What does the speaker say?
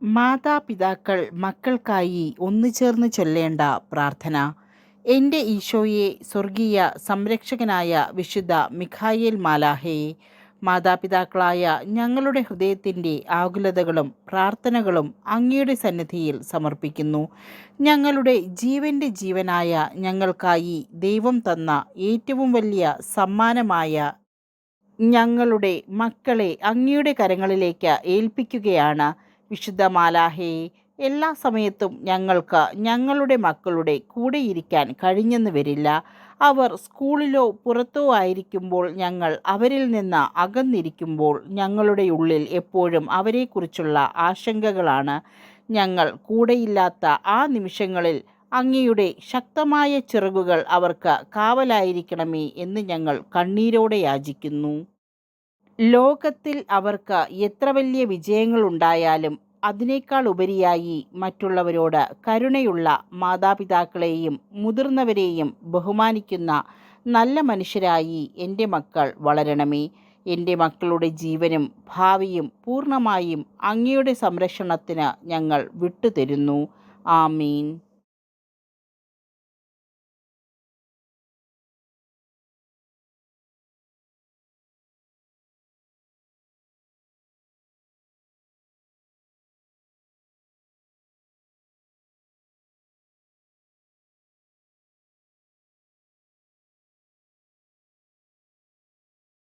മാതാപിതാക്കൾ മക്കൾക്കായി ഒന്നുചേർന്ന് ചൊല്ലേണ്ട പ്രാർത്ഥന. എൻ്റെ ഈശോയെ, സ്വർഗീയ സംരക്ഷകനായ വിശുദ്ധ മിഖായേൽ മാലാഹയെ, മാതാപിതാക്കളായ ഞങ്ങളുടെ ഹൃദയത്തിൻ്റെ ആകുലതകളും പ്രാർത്ഥനകളും അങ്ങയുടെ സന്നിധിയിൽ സമർപ്പിക്കുന്നു. ഞങ്ങളുടെ ജീവൻ്റെ ജീവനായ ഞങ്ങൾക്കായി ദൈവം തന്ന ഏറ്റവും വലിയ സമ്മാനമായ ഞങ്ങളുടെ മക്കളെ അങ്ങയുടെ കരങ്ങളിലേക്ക് ഏൽപ്പിക്കുകയാണ്. വിശുദ്ധ മാലാഹയെ, എല്ലാ സമയത്തും ഞങ്ങൾക്ക് ഞങ്ങളുടെ മക്കളുടെ കൂടെയിരിക്കാൻ കഴിഞ്ഞെന്ന് വരില്ല. അവർ സ്കൂളിലോ പുറത്തോ ആയിരിക്കുമ്പോൾ, ഞങ്ങൾ അവരിൽ നിന്ന് അകന്നിരിക്കുമ്പോൾ ഞങ്ങളുടെ ഉള്ളിൽ എപ്പോഴും അവരെക്കുറിച്ചുള്ള ആശങ്കകളാണ്. ഞങ്ങൾ കൂടെയില്ലാത്ത ആ നിമിഷങ്ങളിൽ അങ്ങയുടെ ശക്തമായ ചിറകുകൾ അവർക്ക് കാവലായിരിക്കണമേ എന്ന് ഞങ്ങൾ കണ്ണീരോടെ യാചിക്കുന്നു. ലോകത്തിൽ അവർക്ക് എത്ര വലിയ വിജയങ്ങളുണ്ടായാലും അതിനേക്കാൾ ഉപരിയായി മറ്റുള്ളവരോട് കരുണയുള്ള മാതാപിതാക്കളെയും മുതിർന്നവരെയും ബഹുമാനിക്കുന്ന നല്ല മനുഷ്യരായി എൻ്റെ മക്കൾ വളരണമേ. എൻ്റെ മക്കളുടെ ജീവനും ഭാവിയും പൂർണ്ണമായും അങ്ങയുടെ സംരക്ഷണത്തിന് ഞങ്ങൾ വിട്ടുതരുന്നു. ആമീൻ.